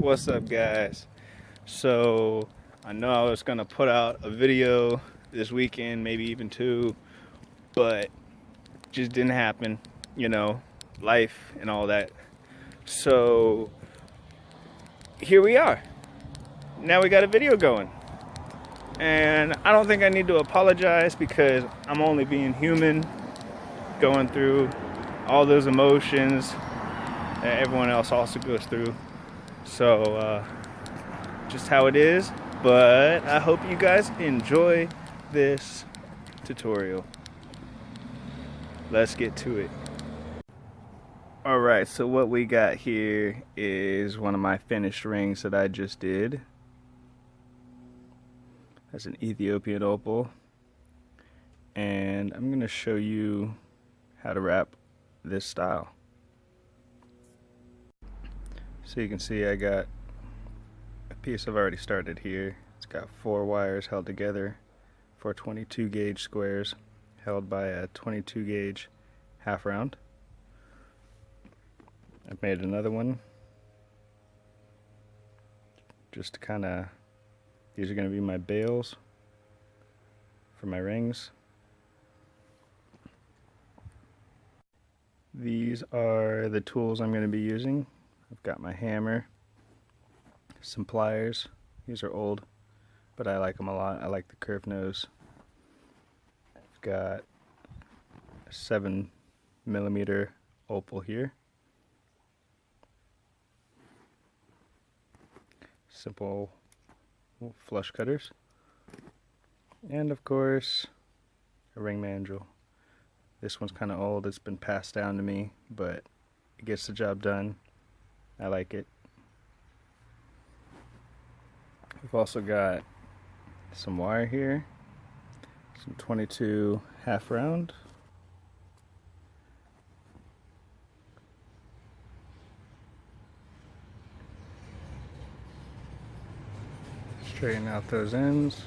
What's up, guys? So I know I was gonna put out a video this weekend, maybe even two, but just didn't happen, you know, life and all that. So here we are. Now we got a video going. And I don't think I need to apologize because I'm only being human, going through all those emotions that everyone else also goes through. So just how it is, but I hope you guys enjoy this tutorial. Let's get to it. Alright, so what we got here is one of my finished rings that I just did. That's an Ethiopian opal, and I'm going to show you how to wrap this style. So you can see I got a piece I've already started here. It's got 4 wires held together, 4 22 gauge squares held by a 22 gauge half round. I've made another one just to kind of, these are going to be my bails for my rings. These are the tools I'm going to be using. I've got my hammer, some pliers. These are old, but I like them a lot. I like the curved nose. I've got a 7mm opal here. Simple flush cutters. And of course, a ring mandrel. This one's kind of old. It's been passed down to me, but it gets the job done. I like it. We've also got some wire here, some 22 half round. Straighten out those ends.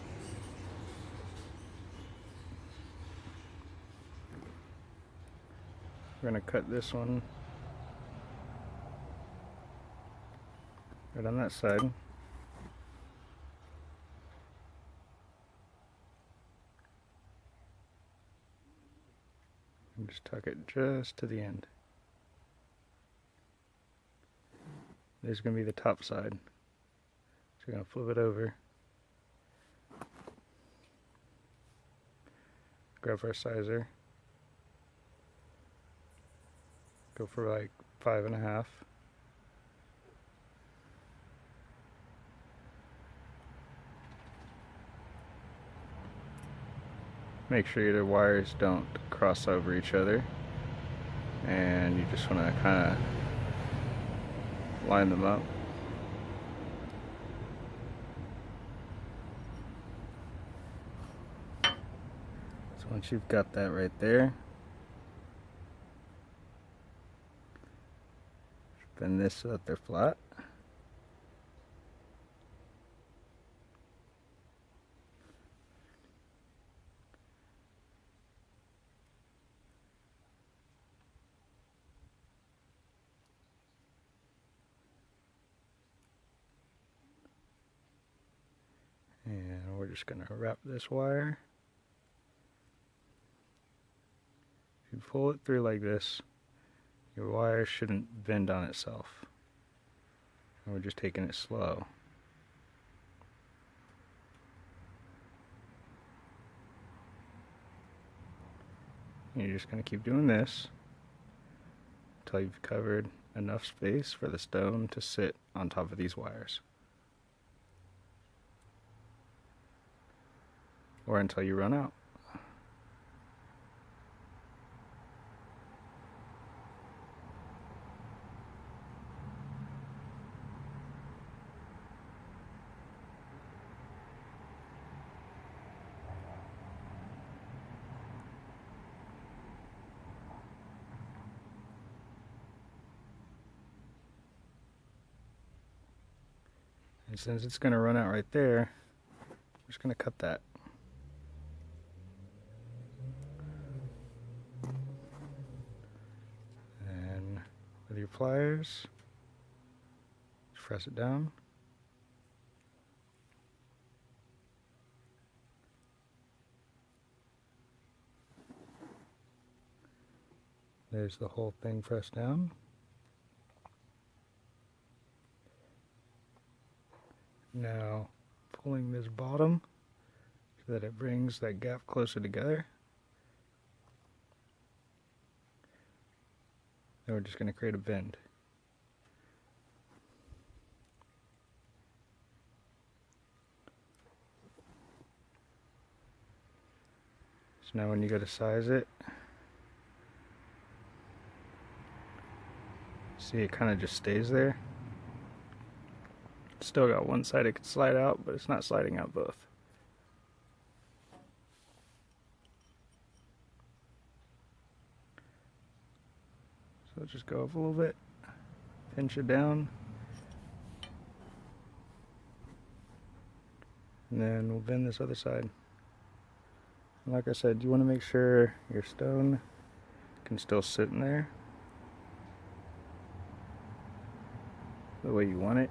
We're going to cut this one right on that side. And just tuck it just to the end. This is going to be the top side. So we're going to flip it over. Grab our sizer. Go for like 5.5. Make sure your wires don't cross over each other, and you just want to kind of line them up. So once you've got that right there, bend this so that they're flat. And we're just going to wrap this wire. If you pull it through like this, your wire shouldn't bend on itself. And we're just taking it slow. And you're just going to keep doing this until you've covered enough space for the stone to sit on top of these wires. Or until you run out. And since it's going to run out right there, I'm just going to cut that. And with your pliers, press it down. There's the whole thing pressed down. Now pulling this bottom so that it brings that gap closer together. Then we're just going to create a bend. So now when you go to size it, see it kind of just stays there. It's still got one side it could slide out, but it's not sliding out both. So just go up a little bit, pinch it down, and then we'll bend this other side. And like I said, you want to make sure your stone can still sit in there the way you want it.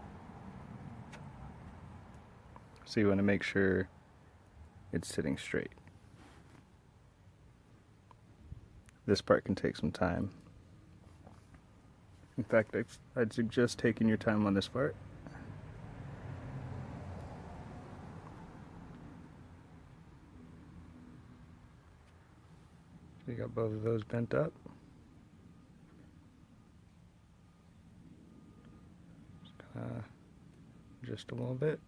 So you want to make sure it's sitting straight. This part can take some time. In fact, I'd suggest taking your time on this part. So you got both of those bent up. Just a little bit.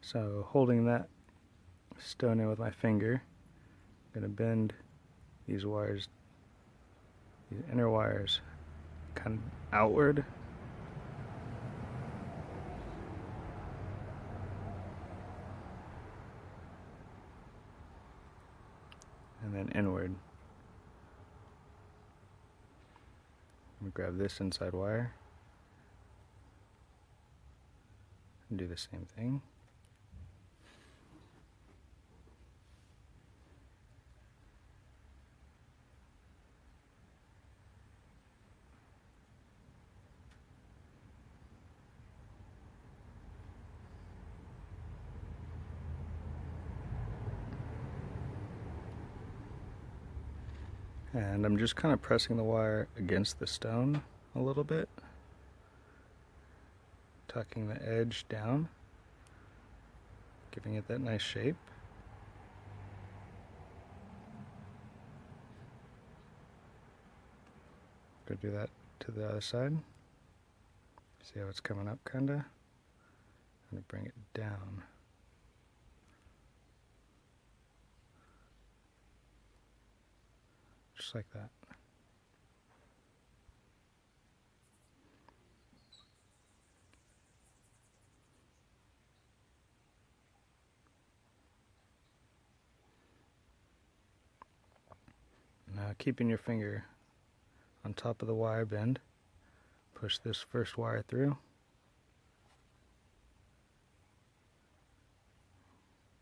So holding that stone in with my finger, I'm going to bend these wires, these inner wires, kind of outward. And then inward. I'm going to grab this inside wire and do the same thing. And I'm just kind of pressing the wire against the stone a little bit, tucking the edge down, giving it that nice shape. Go do that to the other side. See how it's coming up, kinda? I'm gonna bring it down. Just like that. Now keeping your finger on top of the wire bend, push this first wire through.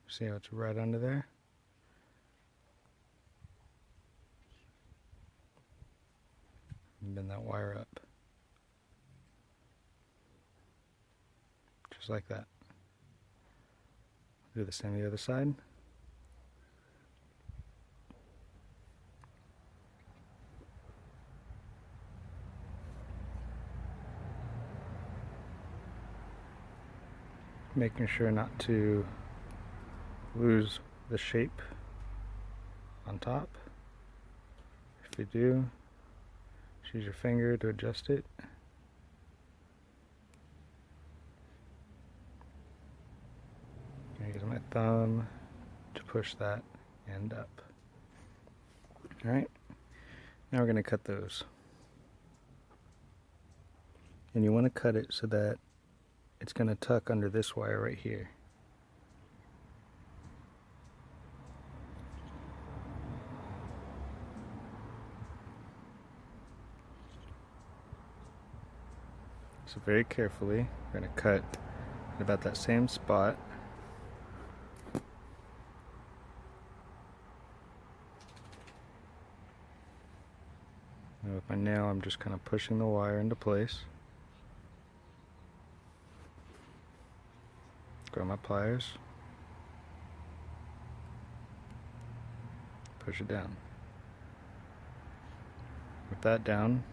See how it's right under there? And bend that wire up. Just like that. Do the same on the other side. Making sure not to lose the shape on top. If you do, just use your finger to adjust it. I use my thumb to push that end up. Alright, now we're going to cut those. And you want to cut it so that it's going to tuck under this wire right here. So very carefully, we're going to cut at about that same spot. And with my nail, I'm just kind of pushing the wire into place. Grab my pliers. Push it down. With that down,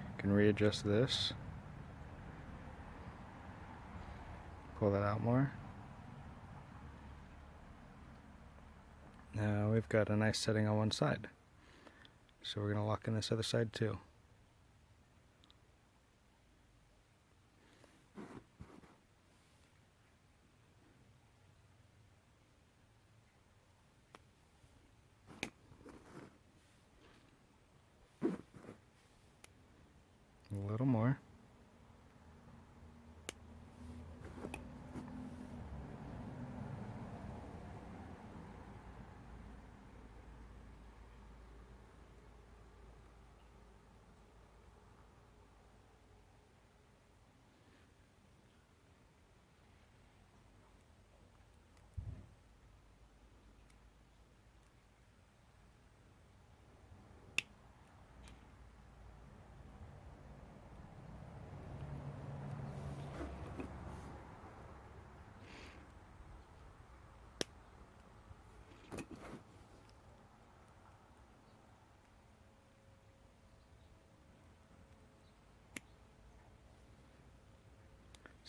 you can readjust this. Pull that out more. Now we've got a nice setting on one side. So we're going to lock in this other side too. A little more.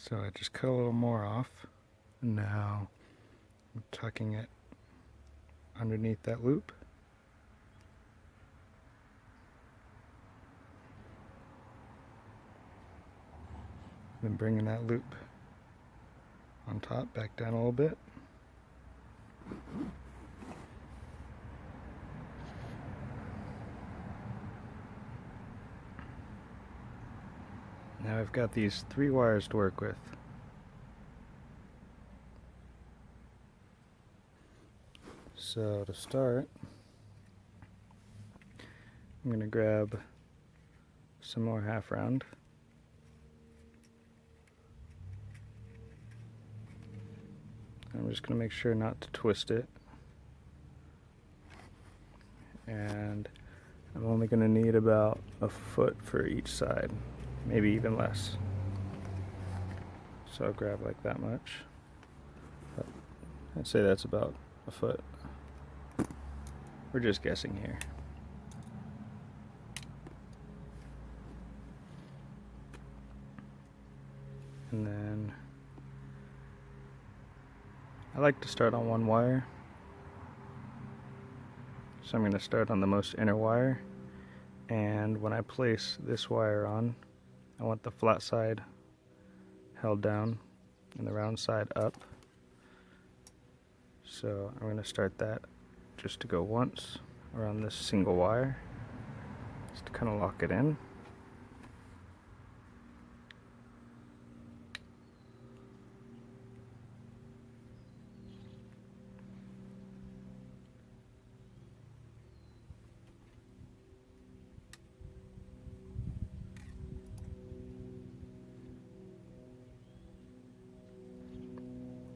So I just cut a little more off. Now I'm tucking it underneath that loop. Then bringing that loop on top back down a little bit. Now I've got these 3 wires to work with. So to start, I'm going to grab some more half round. I'm just going to make sure not to twist it. And I'm only going to need about a foot for each side, maybe even less. So I'll grab like that much. I'd say that's about a foot. We're just guessing here. And then I like to start on one wire. So I'm going to start on the most inner wire, and when I place this wire on, I want the flat side held down and the round side up. So I'm going to start that just to go once around this single wire, just to kind of lock it in.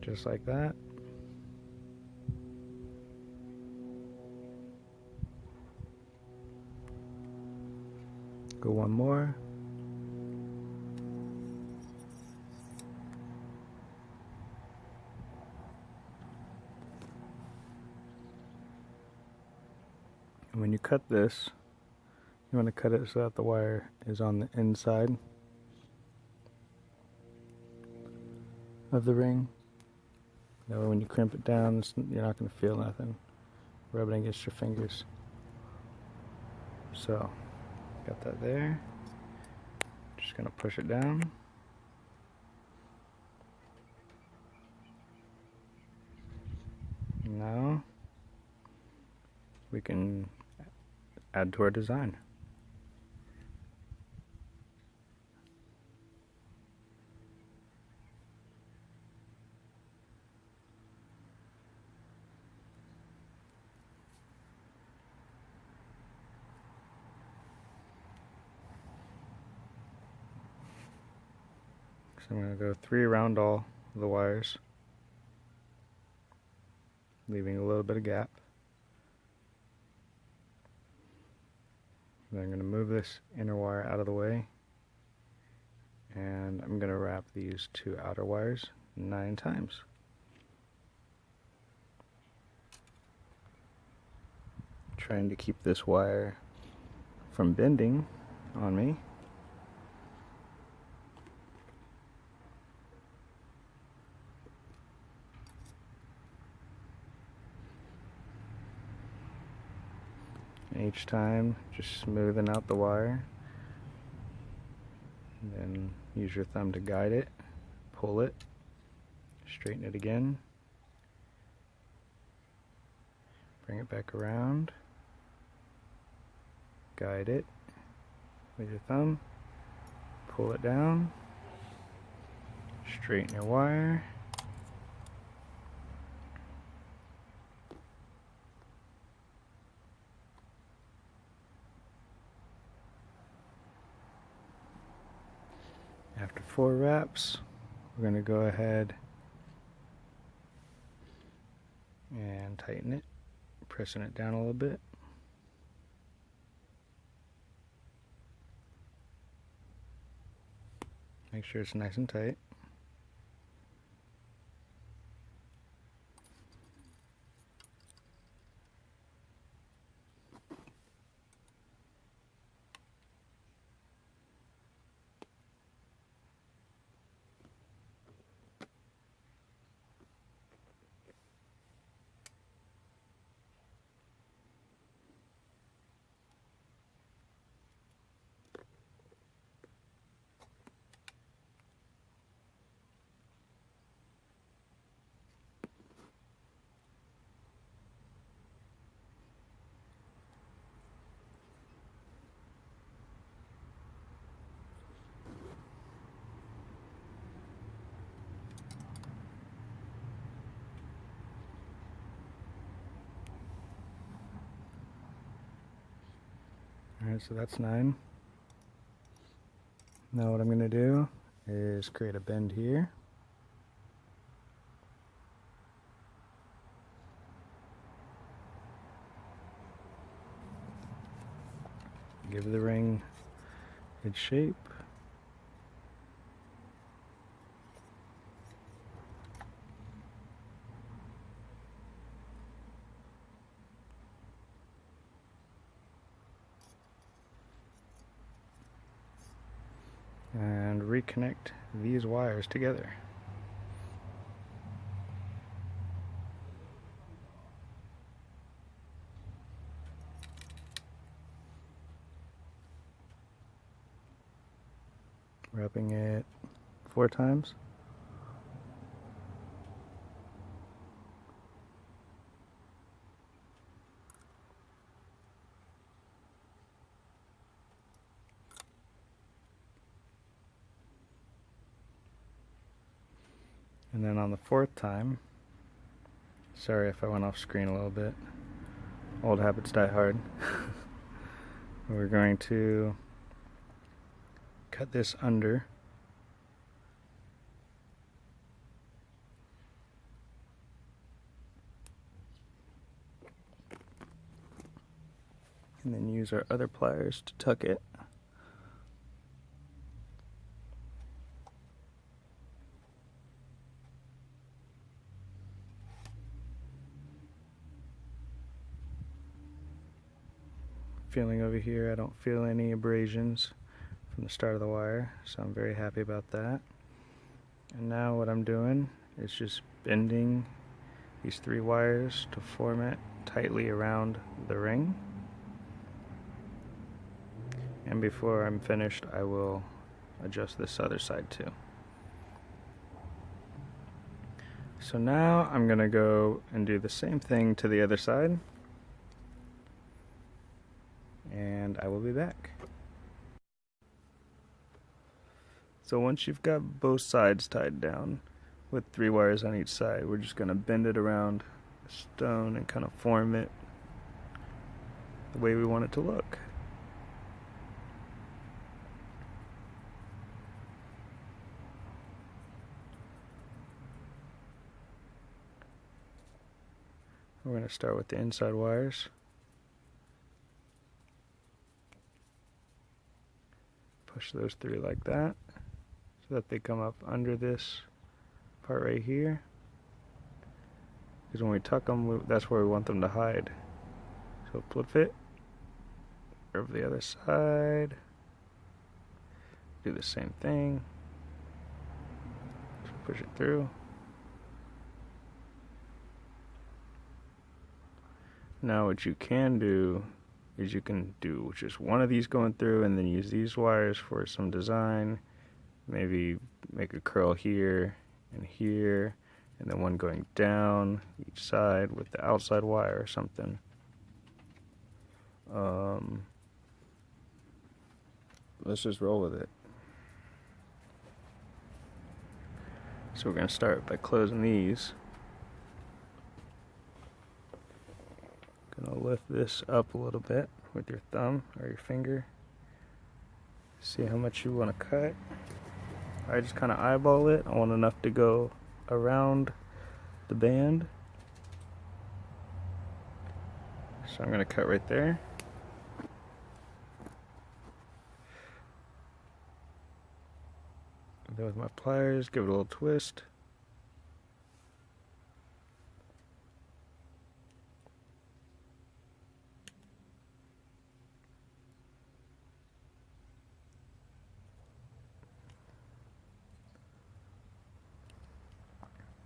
Just like that. Go one more. And when you cut this, you want to cut it so that the wire is on the inside of the ring. That way when you crimp it down, you're not going to feel nothing rubbing against your fingers. So, got that there. Just going to push it down. Now, we can add to our design. So I'm going to go 3 around all the wires, leaving a little bit of gap. Then I'm going to move this inner wire out of the way, and I'm going to wrap these 2 outer wires 9 times. Trying to keep this wire from bending on me. And each time, just smoothing out the wire. And then use your thumb to guide it, pull it, straighten it again, bring it back around, guide it with your thumb, pull it down, straighten your wire, after 4 wraps, we're going to go ahead and tighten it, pressing it down a little bit. Make sure it's nice and tight. Alright, so that's 9. Now what I'm going to do is create a bend here. Give the ring its shape. And reconnect these wires together. Wrapping it 4 times. And then on the 4th time, sorry if I went off screen a little bit, old habits die hard. We're going to cut this under, and then use our other pliers to tuck it. Feeling over here, I don't feel any abrasions from the start of the wire, so I'm very happy about that. And now what I'm doing is just bending these 3 wires to form it tightly around the ring. And before I'm finished, I will adjust this other side too. So now I'm going to go and do the same thing to the other side, and I will be back. So once you've got both sides tied down with 3 wires on each side, we're just going to bend it around the stone and kind of form it the way we want it to look. We're going to start with the inside wires. Push those through like that so that they come up under this part right here. Because when we tuck them, that's where we want them to hide. So flip it over the other side. Do the same thing. Push it through. Now what you can do is you can do just one of these going through and then use these wires for some design. Maybe make a curl here and here, and then one going down each side with the outside wire or something. Let's just roll with it. So we're going to start by closing these. Gonna lift this up a little bit with your thumb or your finger. See how much you want to cut. I just kind of eyeball it. I want enough to go around the band. So I'm gonna cut right there. And then with my pliers, give it a little twist.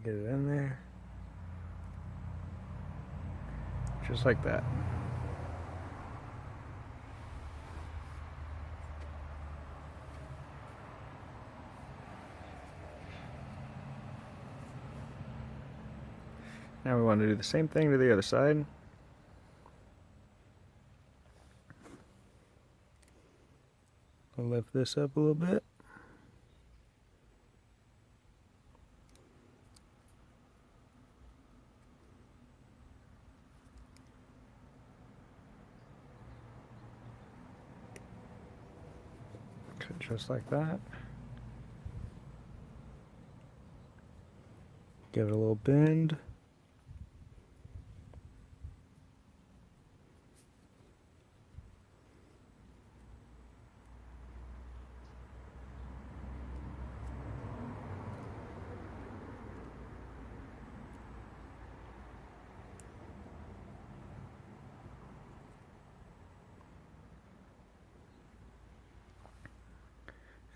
Get it in there. Just like that. Now we want to do the same thing to the other side. I'll lift this up a little bit. Cut just like that. Give it a little bend.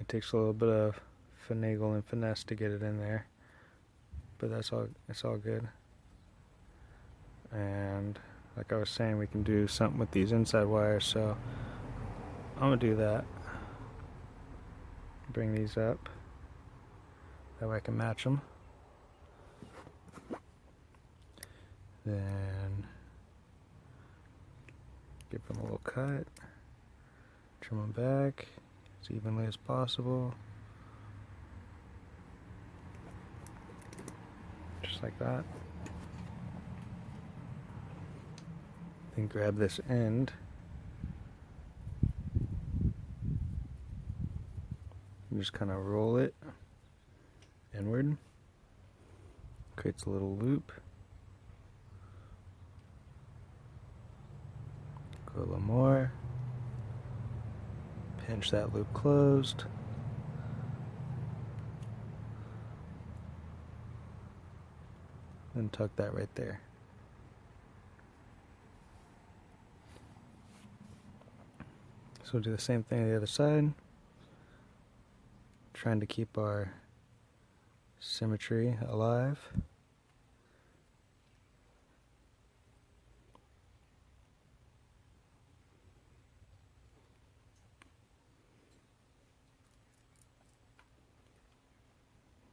It takes a little bit of finagle and finesse to get it in there, but that's all. It's all good. And like I was saying, we can do something with these inside wires. So I'm gonna do that. Bring these up. That way I can match them. Then give them a little cut. Trim them back as evenly as possible. Just like that. Then grab this end. And just kind of roll it inward. Creates a little loop. Go a little more. Pinch that loop closed. Then tuck that right there. So we'll do the same thing on the other side. Trying to keep our symmetry alive.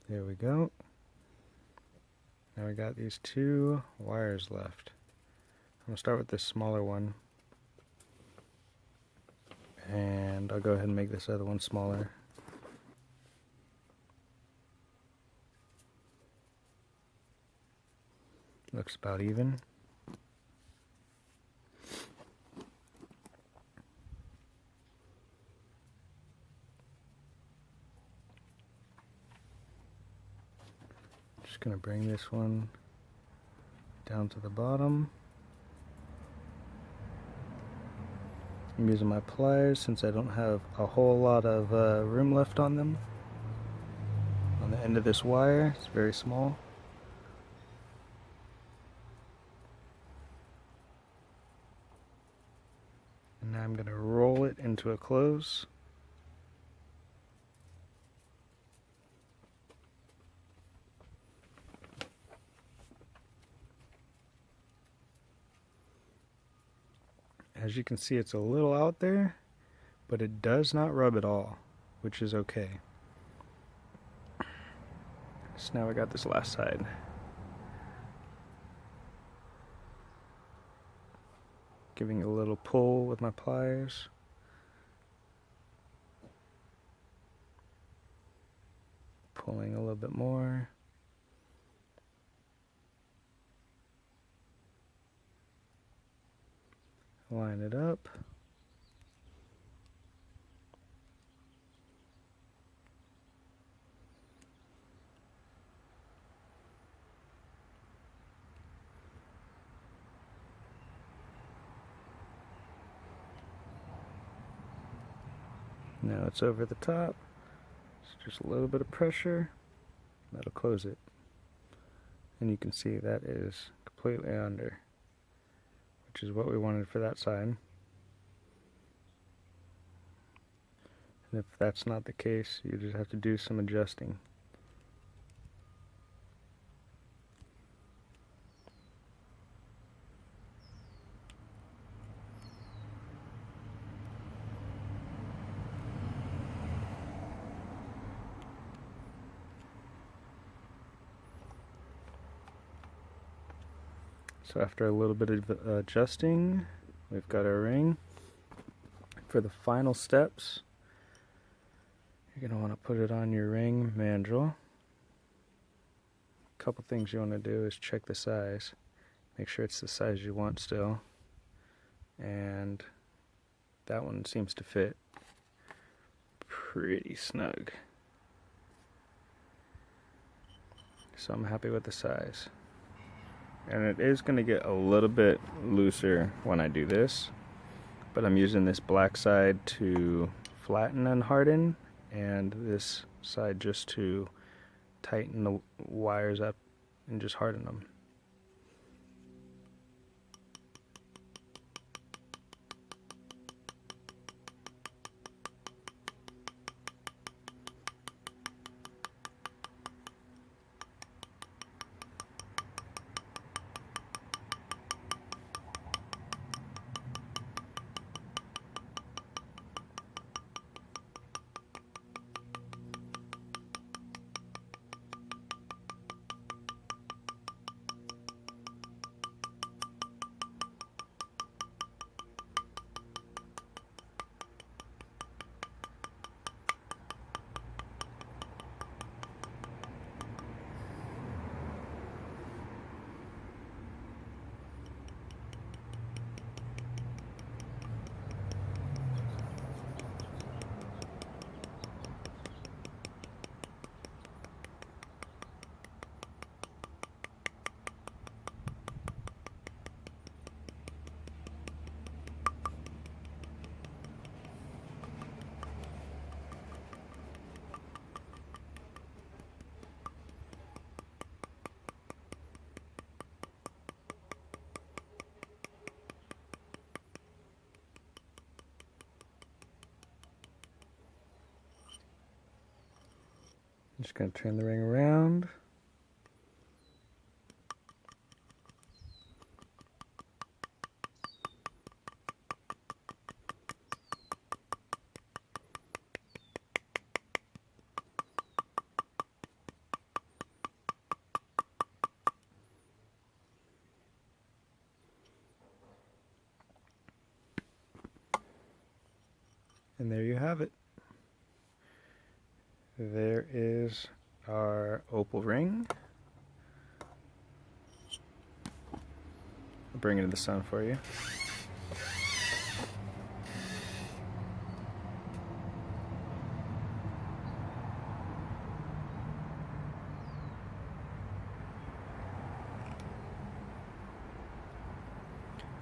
There we go. Now we got these two wires left. I'm going to start with this smaller one. And I'll go ahead and make this other one smaller. Looks about even. Just going to bring this one down to the bottom. I'm using my pliers since I don't have a whole lot of room left on them. On the end of this wire, it's very small. And now I'm going to roll it into a close. As you can see, it's a little out there, but it does not rub at all, which is okay. So now I got this last side. Giving it a little pull with my pliers. Pulling a little bit more. Line it up. Now it's over the top. It's just a little bit of pressure. That'll close it. And you can see that is completely under, which is what we wanted for that side. And if that's not the case, you just have to do some adjusting. So after a little bit of adjusting, we've got our ring. For the final steps, you're going to want to put it on your ring mandrel. A couple things you want to do is check the size. Make sure it's the size you want still. And that one seems to fit pretty snug. So I'm happy with the size. And it is going to get a little bit looser when I do this, but I'm using this black side to flatten and harden, and this side just to tighten the wires up and just harden them. I'm just going to turn the ring around. And there you have it. There is our opal ring. I'll bring it in the sun for you.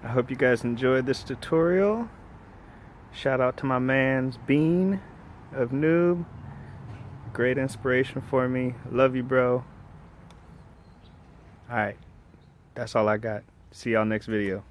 I hope you guys enjoyed this tutorial. Shout out to my man's Bean of Noob. Great inspiration for me. Love you, bro. Alright, that's all I got. See y'all next video.